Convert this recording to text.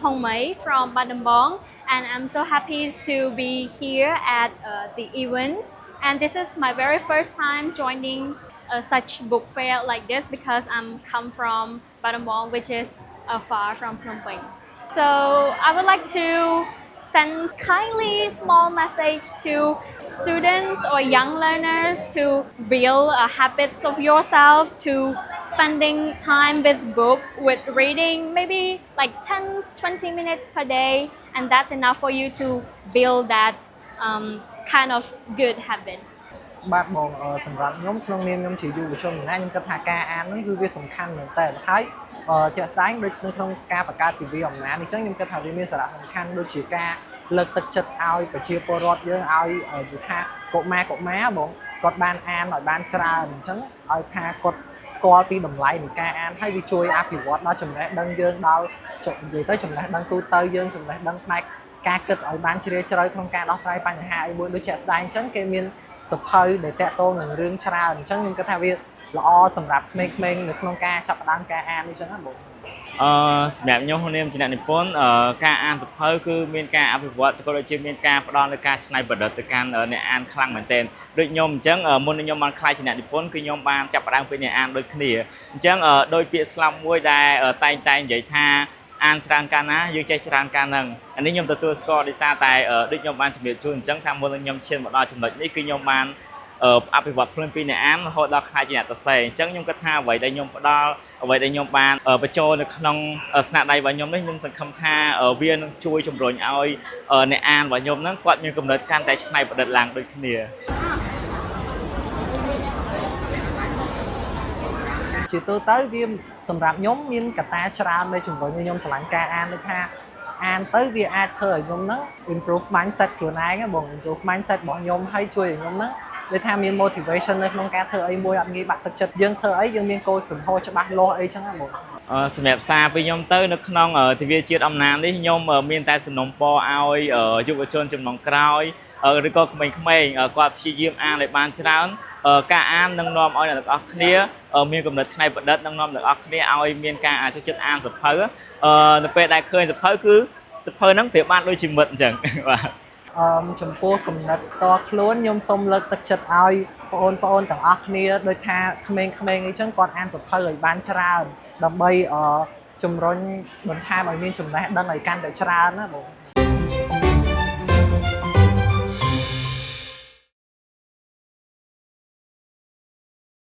Hong Mei from Battambang, and I'm so happy to be here at the event. And this is my very first time joining such book fair like this because I'm come from Battambang, which is far from Phnom Penh. So I would like to send kindly small message to students or young learners to build habits of yourself to spending time with book, with reading, maybe like 10-20 minutes per day, and that's enough for you to build that kind of good habit. បាទបងសម្រាប់ខ្ញុំក្នុងនាមខ្ញុំជាយុវជនម្នាក់ខ្ញុំគិតថាការអានហ្នឹងគឺវាសំខាន់មែនតើហើយជាក់ស្ដែងដូចក្នុងការបង្កើតទិវាអំណាចនេះចឹងខ្ញុំគិតថាវាមានសារៈសំខាន់ដូចជាការលើកទឹកចិត្តឲ្យប្រជាពលរដ្ឋយើងឲ្យនិយាយថាកុមារបងគាត់បានអានឲ្យបានច្រើនអញ្ចឹងឲ្យថាគាត់ស្គាល់ពីតម្លៃនៃការអានហើយវាជួយអភិវឌ្ឍដល់ចំណេះដឹងយើងដល់និយាយទៅចំណេះដឹងទូទៅយើងចំណេះដឹងផ្នែកការគិតឲ្យបានជ្រាលជ្រៅក្នុងការដោះស្រាយបញ្ហាអីមួយដូចជាក់ស្ដែងអញ្ចឹងគេមានសភៅដែលតាក់ទងនឹងរឿងច្រើនអញ្ចឹងខ្ញុំគិតថាវាល្អសម្រាប់ក្មេងៗនៅក្នុងការចាប់ផ្ដើមការអានអញ្ចឹងណាបងសម្រាប់ខ្ញុំនាមជាអ្នកនិពន្ធការអានសភៅគឺមានការអភិវឌ្ឍក៏ដូចជាមានការផ្ដល់នូវការច្នៃប្រឌិតទៅកាន់អ្នកអានខ្លាំងមែនទែនដូចខ្ញុំអញ្ចឹងមុនខ្ញុំបានខ្លាចជាអ្នកនិពន្ធគឺខ្ញុំបានចាប់ផ្ដើមពីអ្នកអានដូចគ្នាអញ្ចឹងដោយពាក្យស្លោកមួយដែលតែងនិយាយថាអានច្រើនកាលណាយើងចេះច្រើនកាលហ្នឹងអានេះខ្ញុំទទួលស្គាល់ដោយសារតែដូចខ្ញុំបានជំរាបជូនអញ្ចឹងថាមុនខ្ញុំឈានមកដល់ចំណុចនេះគឺខ្ញុំបានអភិវឌ្ឍខ្លួនពីអ្នកអានរហូតដល់ខ្លាចជាអ្នកសរសេរអញ្ចឹងខ្ញុំគិតថាអ្វីដែលខ្ញុំផ្ដល់អ្វីដែលខ្ញុំបានបញ្ចូលនៅក្នុងស្នាដៃរបស់ខ្ញុំនេះខ្ញុំសង្ឃឹមថាវានឹងជួយជំរុញឲ្យអ្នកអានរបស់ខ្ញុំហ្នឹងគាត់មានគំនិតកាន់តែច្នៃប្រឌិតឡើងដូចគ្នាជាទូទៅវាសម្រាប់ខ្ញុំមានកត្តាច្រើនដែលជំរុញឲ្យខ្ញុំឆ្លាញ់ការអានដូចថាអានទៅវាអាចធ្វើឲ្យខ្ញុំហ្នឹង improve mindset ខ្លួនឯងបង improve mindset របស់ខ្ញុំហើយជួយឲ្យខ្ញុំហ្នឹងដូចថាមាន motivation នៅក្នុងការធ្វើអីមួយអត់ងាយបាក់ទឹកចិត្តយើងធ្វើអីយើងមានគោលជំហរច្បាស់លាស់អីចឹងណាបងសម្រាប់សារពីខ្ញុំទៅនៅក្នុងទិវាជាតិអំណាចនេះខ្ញុំមានតែសំណូមពរឲ្យយុវជនចំនួនក្រោយឬក៏ក្មេងៗគាត់ព្យាយាមអានឲ្យបានច្រើនការអាននឹងនាំឲ្យអ្នកទាំងអស់គ្នាមានគំនិតច្នៃប្រឌិតនឹងនាំអ្នកទាំងអស់គ្នាឲ្យមានការចូលចិត្តអានសភៅនៅពេលដែលឃើញសភៅគឺសភៅហ្នឹងប្រៀបបានដូចជាមិត្តអញ្ចឹងបាទចំពោះគំនិតតខ្លួនខ្ញុំសូមលើកទឹកចិត្តឲ្យបងប្អូនទាំងអស់គ្នាដូចថាក្មេងៗអីចឹងគាត់អានសភៅឲ្យបានច្រើនដើម្បីជំរុញបន្ថែមឲ្យមានចំណេះដឹងឲ្យកាន់តែច្រើនណាបង